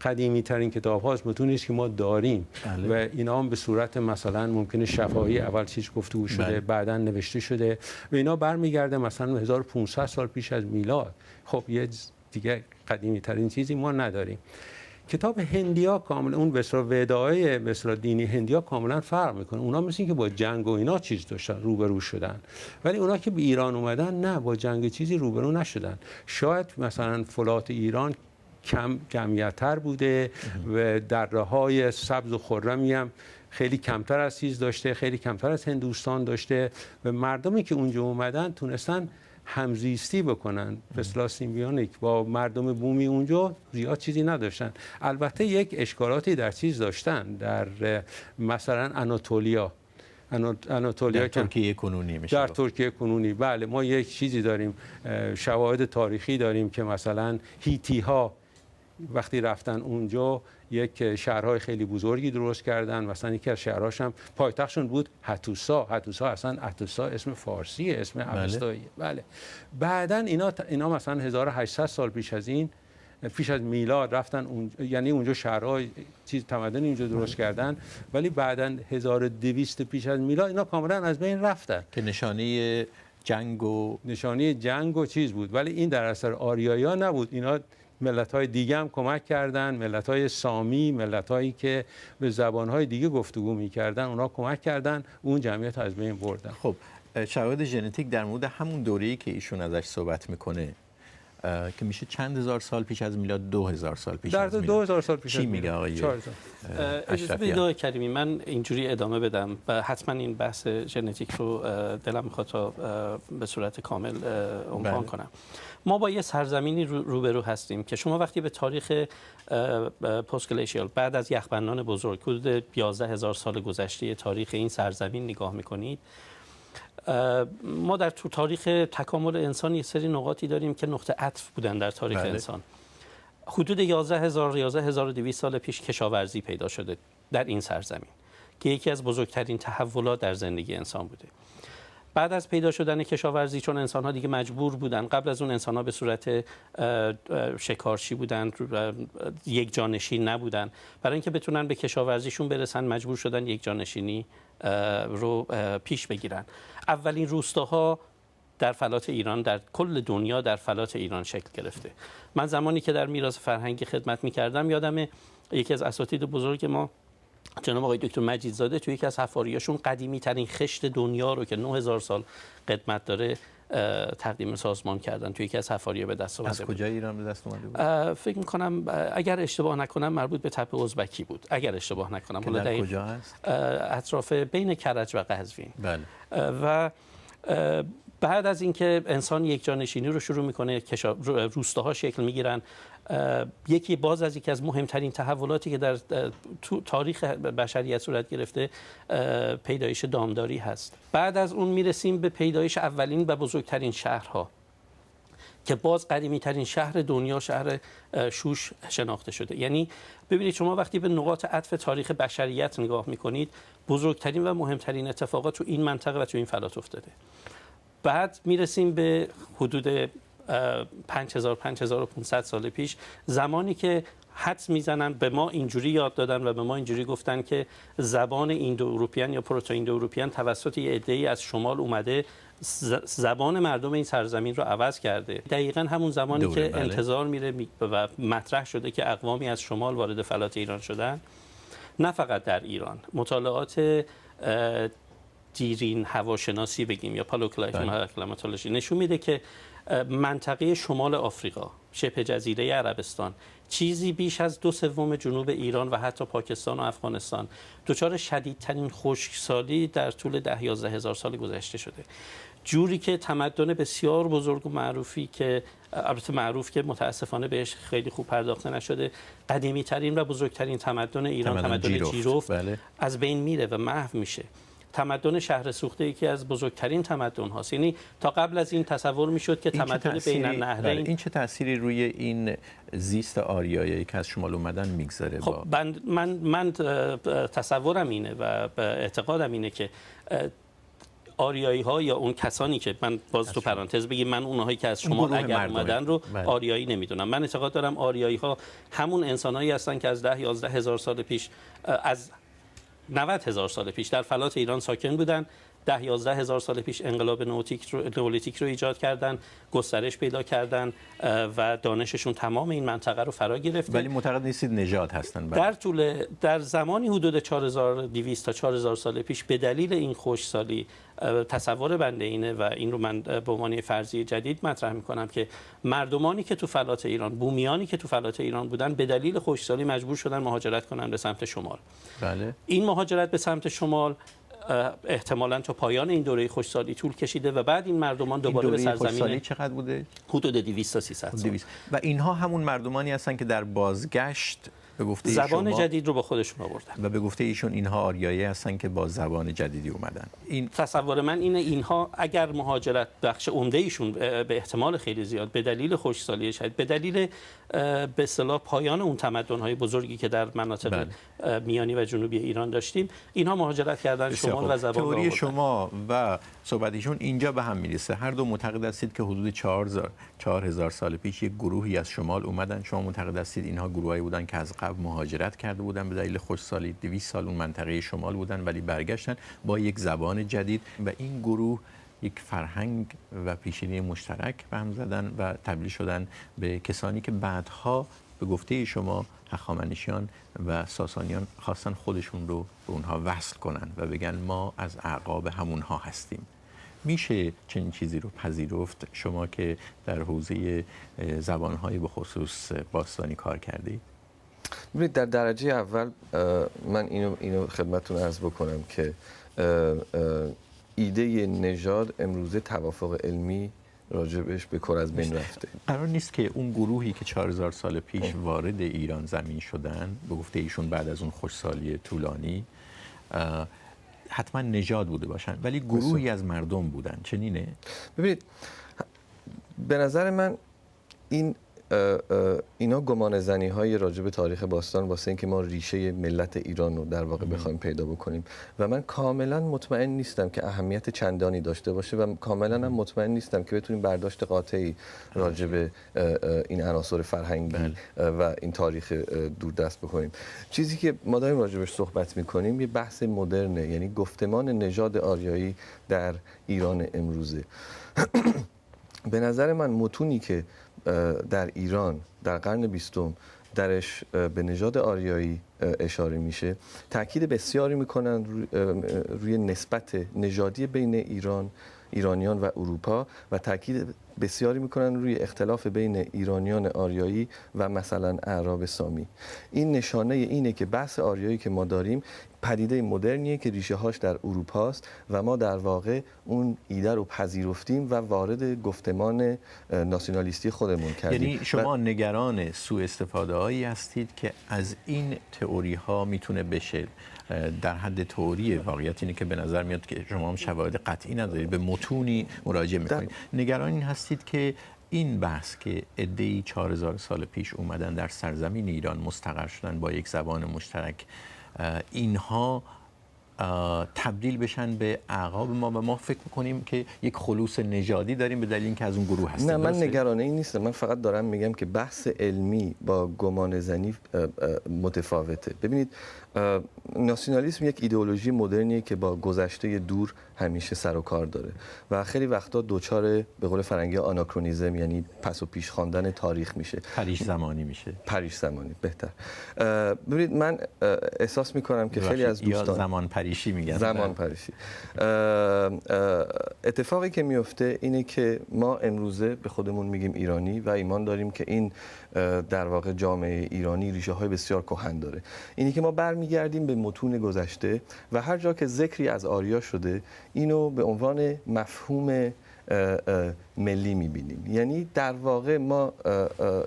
قدیمی ترین کتاب هاست، متونی است که ما داریم و اینا هم به صورت مثلا ممکنه شفاهی اول چیز گفتگو شده بعداً نوشته شده و اینا برمیگرده مثلا 1500 سال پیش از میلاد. خب یه دیگه قدیمی ترین چیزی ما نداریم. کتاب هندیا کاملا اون به اصطلاح وداهای به اصطلاح دینی هندیا کاملا فرق میکنه. اونا مثل این که با جنگ و اینا چیز داشتن، روبرو شدن، ولی اونا که به ایران اومدن نه، با جنگ چیزی روبرو نشدن. شاید مثلا فولاد ایران کم جمعیت‌تر بوده و دره‌های سبز و خرمی هم خیلی کمتر از چیز داشته، خیلی کمتر از هندوستان داشته و مردمی که اونجا اومدن تونستن همزیستی بکنن به اصطلاح سیمبیونیک با مردم بومی اونجا زیاد چیزی نداشتن. البته یک اشکالاتی در چیز داشتن در مثلا آناتولیا در ترکیه کنونی میشه در ترکیه کنونی. بله ما یک چیزی داریم، شواهد تاریخی داریم که مثلا هیتی ها وقتی رفتن اونجا یک شهرهای خیلی بزرگی درست کردن، مثلا یکی از شهرهاش هم پایتختشون بود حتوسا اصلا حتوسا اسم فارسیه، اسم اوستاییه. بله بعدن اینا مثلا 1800 سال پیش از این پیش از میلاد رفتن یعنی اونجا شهرهای چیز تمدن اینجا درست کردن، ولی بعداً 1200 پیش از میلاد اینا کاملا از بین رفتن که نشانه جنگ و چیز بود. ولی این در اثر آریایا نبود. اینا ملت‌های دیگه هم کمک کردن، ملت‌های سامی، ملت‌هایی که به زبان‌های دیگه گفتگو می‌کردن، اونا کمک کردن، اون جمعیت از بین بردن. خب شواهد ژنتیک در مورد همون دوره‌ای که ایشون ازش صحبت میکنه که میشه چند هزار سال پیش از میلاد، 2000 سال پیش از میلاد، 2000 سال پیش چی میگه آقای اجازه بدید آقای کریمی من اینجوری ادامه بدم و حتما این بحث ژنتیک رو دلم میخواد تا به صورت کامل عنوان کنم. ما با یه سرزمینی روبرو هستیم که شما وقتی به تاریخ پست گلیشیال بعد از یخبندان بزرگ حدود 11000 سال گذشته تاریخ این سرزمین نگاه میکنید، ما در تو تاریخ تکامل انسان یه سری نقاطی داریم که نقطه عطف بودن در تاریخ انسان. حدود 11200 سال پیش کشاورزی پیدا شده در این سرزمین که یکی از بزرگترین تحولات در زندگی انسان بوده. بعد از پیدا شدن کشاورزی، چون انسان‌ها دیگه مجبور بودن، قبل از اون انسان‌ها به صورت شکارچی بودن، یک جانشین نبودن، برای اینکه بتونن به کشاورزیشون برسن مجبور شدن یک جانشینی رو پیش بگیرن. اولین روستاها در فلات ایران، در کل دنیا در فلات ایران شکل گرفته. من زمانی که در میراث فرهنگی خدمت می‌کردم یادم یکی از اساتید بزرگ ما جناب آقای دکتر مجیدزاده توی یکی از حفاریاشون قدیمی ترین خشت دنیا رو که 9000 سال قدمت داره تقدیم سازمان کردن. توی یکی از حفاری‌ها به دست اومده. از کجای ایران به دست اومده بود؟ فکر می‌کنم اگر اشتباه نکنم مربوط به تپه ازبکی بود. اگر اشتباه نکنم. حالا در کجا هست؟ اطراف بین کرج و قزوین. بله. و بعد از اینکه انسان یک جانشینی رو شروع میکنه، روستاها شکل میگیرن. یکی از مهمترین تحولاتی که در تاریخ بشریت صورت گرفته پیدایش دامداری هست. بعد از اون میرسیم به پیدایش اولین و بزرگترین شهرها که باز قدیمی ترین شهر دنیا شهر شوش شناخته شده. یعنی ببینید شما وقتی به نقاط عطف تاریخ بشریت نگاه میکنید، بزرگترین و مهمترین اتفاقات تو این منطقه و تو این فلات افتاده. بعد میرسیم به حدود 5500 سال پیش، زمانی که حدس میزنن، به ما اینجوری یاد دادن و به ما اینجوری گفتن که زبان ایندو اروپیان یا پروتو ایندو اروپیان توسط یه عده‌ای از شمال اومده زبان مردم این سرزمین رو عوض کرده. دقیقاً همون زمانی که انتظار میره و مطرح شده که اقوامی از شمال وارد فلات ایران شدن. نه فقط در ایران، مطالعات دیرین هواشناسی بگیم یا پالوکلایماتولوژی نشون میده که منطقه شمال آفریقا، شبه جزیره عربستان، چیزی بیش از 2/3 جنوب ایران و حتی پاکستان و افغانستان دچار شدیدترین خشکسالی در طول 10-11 هزار سال گذشته شده. جوری که تمدن بسیار بزرگ و معروفی که البته معروف که متاسفانه بهش خیلی خوب پرداخته نشده، قدیمی ترین و بزرگترین تمدن ایران، تمدن جیرفت از بین میره و محو میشه. تمدن شهر سوخته یکی از بزرگترین تمدن هاست. یعنی تا قبل از این تصور میشد که تمدن بین النهرین این چه تأثیری روی این زیست آریایی که از شمال اومدن میگذاره؟ خب من تصورم اینه و اعتقادم اینه که آریایی ها یا اون کسانی که من باز تو پرانتز بگیم من اونهایی که از شمال اگر اومدن رو آریایی نمیدونم. من اعتقاد دارم آریایی ها همون انسانایی هستن که از 10-11 هزار سال پیش، از 90,000 سال پیش در فلات ایران ساکن بودن. 10-11 هزار سال پیش انقلاب نئولیتیک رو ایجاد کردن، گسترش پیدا کردن و دانششون تمام این منطقه رو فرا گرفته. ولی معتقد نیستید نژاد هستن؟ در زمانی حدود 4200 تا 4000 سال پیش به دلیل این خشکسالی، تصور بنده اینه و این رو من به عنوان فرضیه جدید مطرح میکنم که مردمانی که تو فلات ایران، بومیانی که تو فلات ایران بودن، به دلیل خشکسالی مجبور شدن مهاجرت کنن به سمت شمال. بله. این مهاجرت به سمت شمال احتمالاً تا پایان این دوره خشکسالی طول کشیده و بعد این مردمان دوباره به سرزمین خشکسالی چقدر بوده؟ حدود 200 تا 300 سال. و اینها همون مردمانی هستن که در بازگشت به گفته زبان شما جدید رو با خودشون آوردن و به گفته ایشون اینها آریایی هستن که با زبان جدیدی اومدن. این تصور من اینه اینها اگر مهاجرت بخش عمده ایشون به احتمال خیلی زیاد به دلیل خشکسالی شدید، به دلیل به اصطلاح پایان اون تمدن‌های بزرگی که در مناطق میانی و جنوبی ایران داشتیم، اینها مهاجرت کردن شمال و زبان رو تئوری آوردن. شما و صحبتشون اینجا به هم میرسه. هر دو معتقد هستید که حدود 4000 سال پیش یک گروهی از شمال اومدن. شما معتقد هستید اینها گروهایی بودن که از قبل مهاجرت کرده بودن به دلیل خشکسالی. 200 سال اون منطقه شمال بودن ولی برگشتن با یک زبان جدید و این گروه یک فرهنگ و پیشینه مشترک به هم زدن و تبدیل شدن به کسانی که بعدها به گفته شما هخامنشیان و ساسانیان خواستن خودشون رو به اونها وصل کنن و بگن ما از اعقاب همونها هستیم. میشه چنین چیزی رو پذیرفت شما که در حوزه زبانهای به خصوص باستانی کار کردید؟ ببینید در درجه اول من اینو خدمتتون عرض بکنم که ایده نژاد امروزه توافق علمی راجبش به کور از بین رفته. قرار نیست که اون گروهی که 4000 سال پیش وارد ایران زمین شدن به گفته ایشون بعد از اون خشکسالی طولانی حتما نژاد بوده باشن ولی گروهی از مردم بودن، چنینه؟ ببینید به نظر من اینا گمان زنی های راجع به تاریخ باستان واسه اینکه ما ریشه ملت ایران رو در واقع بخوایم پیدا بکنیم و من کاملا مطمئن نیستم که اهمیت چندانی داشته باشه و کاملا هم مطمئن نیستم که بتونیم برداشت قاطعی راجع به این عناصر فرهنگی و این تاریخ دوردست بکنیم. چیزی که ما داریم راجعش صحبت میکنیم یه بحث مدرنه، یعنی گفتمان نژاد آریایی در ایران امروزه. به نظر من متونی که در ایران در قرن 20 درش به نژاد آریایی اشاره میشه تاکید بسیاری میکنن روی نسبت نژادی بین ایرانیان و اروپا و تاکید بسیاری میکنن روی اختلاف بین ایرانیان آریایی و مثلا اعراب سامی. این نشانه اینه که بحث آریایی که ما داریم پدیده مدرنیه که ریشه هاش در اروپاست و ما در واقع اون ایده رو پذیرفتیم و وارد گفتمان ناسیونالیستی خودمون کردیم. یعنی شما نگران سوء استفاده هایی هستید که از این تئوری ها میتونه بشه؟ در حد تئوری واقعیت اینه که به نظر میاد که شما هم شواهد قطعی ندارید، به متونی مراجعه میکنید. نگران این هستید که این بحث که عده‌ای 4000 سال پیش اومدن در سرزمین ایران مستقر شدن با یک زبان مشترک، اینها تبدیل بشن به اعقاب ما و ما فکر میکنیم که یک خلوص نژادی داریم به دلیل اینکه از اون گروه هستیم. نه من نگران این نیستم، من فقط دارم میگم که بحث علمی با گمان زنی متفاوته. ببینید ناسیونالیسم یک ایدئولوژی مدرنیه که با گذشته دور همیشه سر و کار داره و خیلی وقتا دوچار به قول فرنگی آناکرونیزم یعنی پس و پیش خواندن تاریخ میشه، پریش زمانی میشه. پریش زمانی بهتر. ببینید من احساس میکنم که خیلی از دوستان یا زمان پریشی میگن. زمان پریشی. اتفاقی که میفته اینه که ما امروزه به خودمون میگیم ایرانی و ایمان داریم که این در واقع جامعه ایرانی ریشه های بسیار کهن داره. اینی که ما برمیگردیم به متون گذشته و هر جا که ذکری از آریا شده اینو به عنوان مفهوم ملی میبینیم. یعنی در واقع ما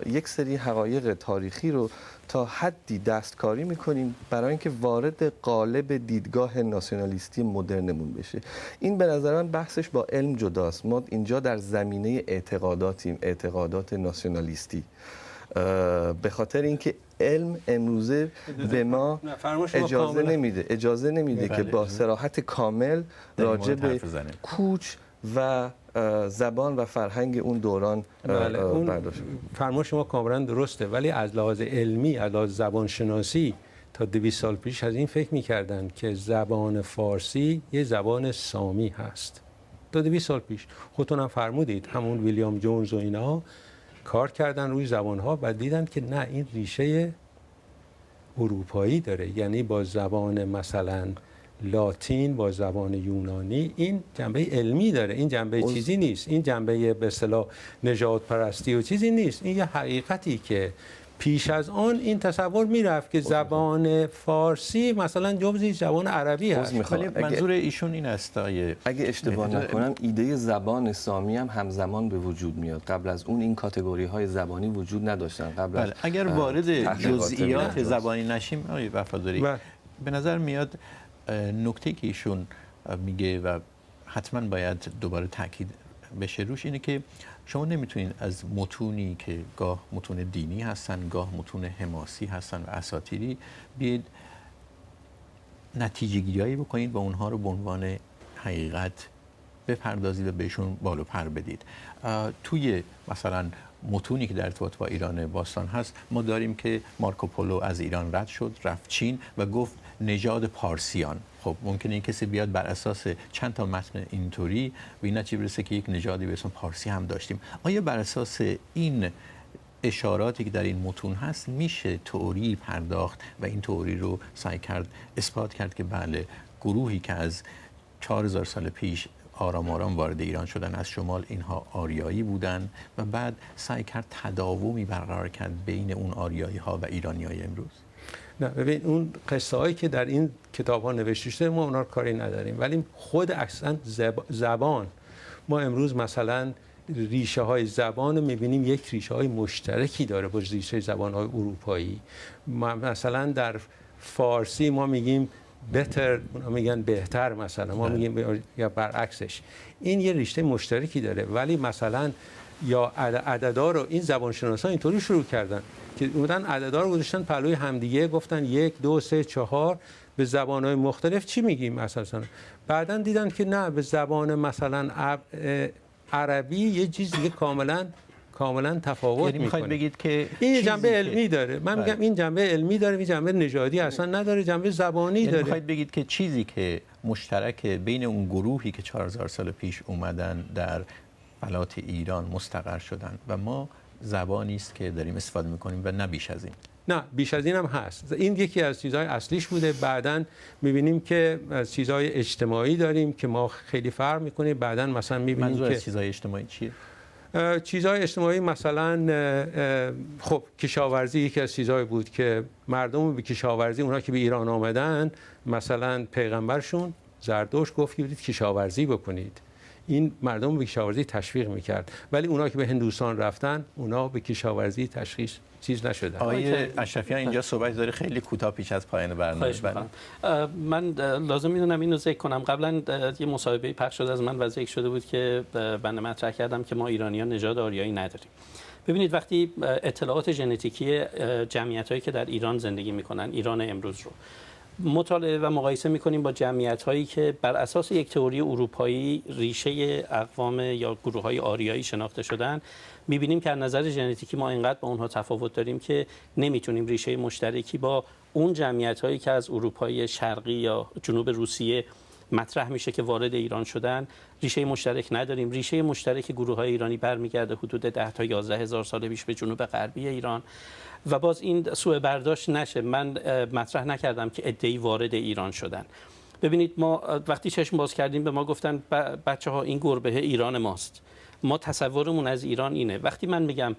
یک سری حقایق تاریخی رو تا حدی دستکاری میکنیم برای اینکه وارد قالب دیدگاه ناسیونالیستی مدرنمون بشه. این به نظر من بحثش با علم جداست. ما اینجا در زمینه اعتقاداتیم، اعتقادات ناسیونالیستی، به خاطر اینکه علم امروزه به ما اجازه نمیده که با صراحت کامل راجع به کوچ و زبان و فرهنگ اون دوران برداشت. فرمایش شما کاملا درسته، ولی از لحاظ علمی، از لحاظ زبانشناسی تا 200 سال پیش از این فکر می‌کردن که زبان فارسی یه زبان سامی هست. تا 200 سال پیش خودتون هم فرمودید همون ویلیام جونز و اینا کار کردن روی زبان‌ها و دیدن که نه، این ریشه اروپایی داره، یعنی با زبان مثلا لاتین با زبان یونانی این جنبه علمی داره، این جنبه چیزی نیست، این جنبه به اصطلاح نژاد پرستی و چیزی نیست، این یه حقیقتی که پیش از آن این تصور میرفت که زبان فارسی مثلا جزئی زبان عربی هست. ولی منظور ایشون این است اگه اشتباه نکنم ایده زبان سامی هم همزمان به وجود میاد. قبل از اون این کاتگوری های زبانی وجود نداشتن. قبل از اگر وارد جزئیات زبانی نشیم آقای وفاداری به نظر میاد نکته که ایشون میگه و حتما باید دوباره تاکید بشه روش اینه که شما نمیتونید از متونی که گاه متون دینی هستن گاه متون حماسی هستن و اساطیری بیاید نتیجه گیری بکنید و اونها رو به عنوان حقیقت بپردازید و بهشون بالو پر بدید. توی مثلا متونی که در ارتباط با ایران باستان هست ما داریم که مارکوپولو از ایران رد شد رفت چین و گفت نژاد پارسیان. خب ممکنه این کسی بیاد بر اساس چند تا متن اینطوری به این نتیجه برسه که یک نژادی به اسم پارسی هم داشتیم. آیا بر اساس این اشاراتی که در این متون هست میشه تئوری پرداخت و این تئوری رو سعی کرد اثبات کرد که بله گروهی که از 4000 سال پیش آرام آرام وارد ایران شدن از شمال اینها آریایی بودن و بعد سعی کرد تداومی برقرار کرد بین اون آریایی ها و ایرانی های امروز؟ نه ببین اون قصه هایی که در این کتاب ها نوشته شده ما اونا رو کاری نداریم، ولی خود اصلا زبان ما امروز مثلا ریشه های زبان رو میبینیم یک ریشه های مشترکی داره با ریشه زبان های اروپایی. مثلا در فارسی ما میگیم بهتر، اونا میگن بهتر، مثلا ما میگیم یا برعکسش. این یه رشته مشترکی داره، ولی مثلا یا عددا رو این زبانشناسا اینطوری شروع کردن که اومدن عددا رو گذاشتن پهلوی همدیگه، گفتن 1 2 3 4 به زبان‌های مختلف چی میگیم اساسا. بعدن دیدن که نه، به زبان مثلا عربی یه چیز دیگه کاملا تفاوت یعنی میخواید بگید که این جنبه علمی داره. من میگم این جنبه علمی داره، این جنبه نژادی اصلا نداره، جنبه زبانی داره. میخواید بگید که چیزی که مشترک بین اون گروهی که 4000 سال پیش اومدن در فلات ایران مستقر شدن و ما زبانی است که داریم استفاده میکنیم و نه بیش از این. نه بیش از این هم هست. این یکی از چیزهای اصلیش بوده. بعداً می‌بینیم که چیزهای اجتماعی داریم که ما خیلی فرق می‌کنه. بعداً مثلا می‌بینیم منظور که از چیزهای اجتماعی چیه؟ چیزهای اجتماعی مثلا خب کشاورزی یکی از چیزهایی بود که مردم به کشاورزی، اونها که به ایران آمدن، مثلا پیغمبرشون زردشت گفت که کشاورزی بکنید. این مردم به کشاورزی تشویق میکرد، ولی اونا که به هندوستان رفتن اونا به کشاورزی تشخیص چیز نشدن. آقای اشرفیان اینجا صحبت داره خیلی کوتاه پیش از پایان برنامه. من لازم میدونم اینو ذکر کنم. قبلا یه مصاحبه پخش شده از من و ذکر شده بود که بنده مطرح کردم که ما ایرانیان نژاد آریایی نداریم. ببینید وقتی اطلاعات ژنتیکی جمعیتایی که در ایران زندگی میکنن، ایران امروز رو مطالعه و مقایسه می‌کنیم با جمعیت‌هایی که بر اساس یک تئوری اروپایی ریشه اقوام یا گروه‌های آریایی شناخته شدن، می‌بینیم که از نظر ژنتیکی ما اینقدر با اونها تفاوت داریم که نمی‌تونیم ریشه مشترکی با اون جمعیت‌هایی که از اروپای شرقی یا جنوب روسیه مطرح میشه که وارد ایران شدن ریشه مشترک نداریم. ریشه مشترک گروه‌های ایرانی برمیگرده حدود 10 تا 11 هزار سال پیش به جنوب غربی ایران و باز این سوء برداشت نشه. من مطرح نکردم که عده‌ای وارد ایران شدن. ببینید ما وقتی چشم باز کردیم به ما گفتن بچه‌ها این گربه ایران ماست. ما تصورمون از ایران اینه. وقتی من میگم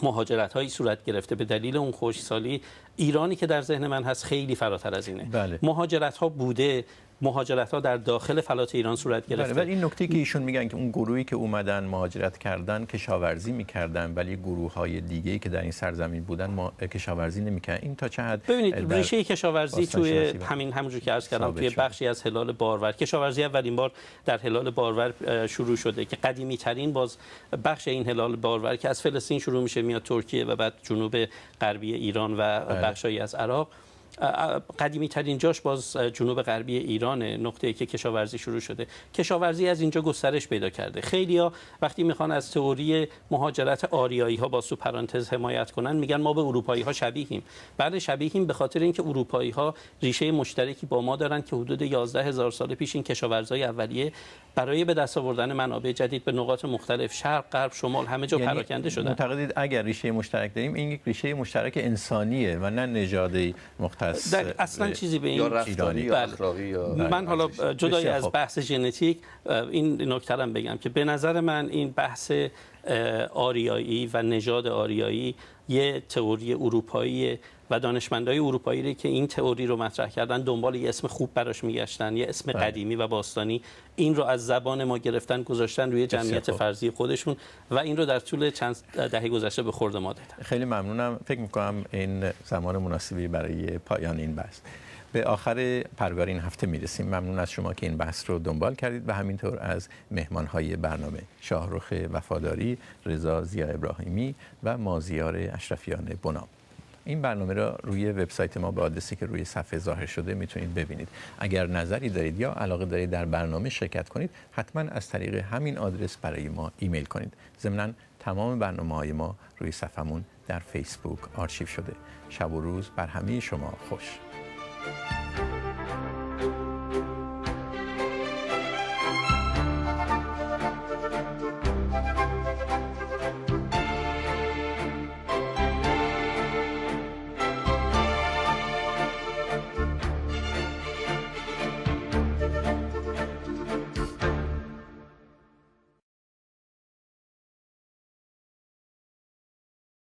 مهاجرت‌هایی صورت گرفته به دلیل اون خشکسالی، ایرانی که در ذهن من هست خیلی فراتر از اینه. بله. مهاجرت‌ها بوده، مهاجرت‌ها در داخل فلات ایران صورت گرفته. ولی این نکته که ایشون میگن که اون گروهی که اومدن مهاجرت کردن کشاورزی می‌کردن، ولی گروه‌های دیگه‌ای که در این سرزمین بودن ما کشاورزی نمی‌کردن. این تا چه حد ببینید ریشه کشاورزی توی همونجوری که عرض کردم توی بخشی از هلال بارور، کشاورزی اولین بار در هلال بارور شروع شده که قدیمی ترین باز بخش این هلال بارور که از فلسطین شروع میشه میاد ترکیه و بعد جنوب غربی ایران و بخشایی از عراق. قدیمی ترین جاش باز جنوب غربی ایرانه، نقطه‌ای که کشاورزی شروع شده. کشاورزی از اینجا گسترش پیدا کرده. خیلیا وقتی میخوان از تئوری مهاجرت آریایی ها با سو پرانتز حمایت کنن میگن ما به اروپایی ها شبیهیم. بله شبیهیم به خاطر اینکه اروپایی ها ریشه مشترکی با ما دارن که حدود 11 هزار سال پیش این کشاورزای اولیه برای به دست آوردن منابع جدید به نقاط مختلف شرق، غرب، شمال همه جا پراکنده شدن. معتقدید اگر ریشه مشترک داریم این یک ریشه مشترک انسانیه و نه نژادی مختص اصلا چیزی به این یا رفتاری یا اخلاقی یا من حالا جدای از بحث ژنتیک این نکته رو بگم که به نظر من این بحث آریایی و نژاد آریایی یه تئوری اروپایی و دانشمندای اروپایی که این تئوری رو مطرح کردن دنبال یه اسم خوب براش میگشتن، یه اسم قدیمی و باستانی، این رو از زبان ما گرفتن گذاشتن روی جمعیت فرضی خودشون و این رو در طول چند دهه گذشته به خورد ما دادن. خیلی ممنونم. فکر می‌کنم این زمان مناسبی برای پایان این بحث. به آخر پرگار این هفته میرسیم. ممنون از شما که این بحث رو دنبال کردید و همینطور از مهمانهای برنامه شاهرخ وفاداری، رضا ضیا ابراهیمی و مازیار اشرفیان بنا. این برنامه را روی وبسایت ما به آدرسی که روی صفحه ظاهر شده میتونید ببینید. اگر نظری دارید یا علاقه دارید در برنامه شرکت کنید، حتما از طریق همین آدرس برای ما ایمیل کنید. ضمناً تمام برنامه‌های ما روی صفحمون در فیسبوک آرشیو شده. شب و روز بر همه شما خوش.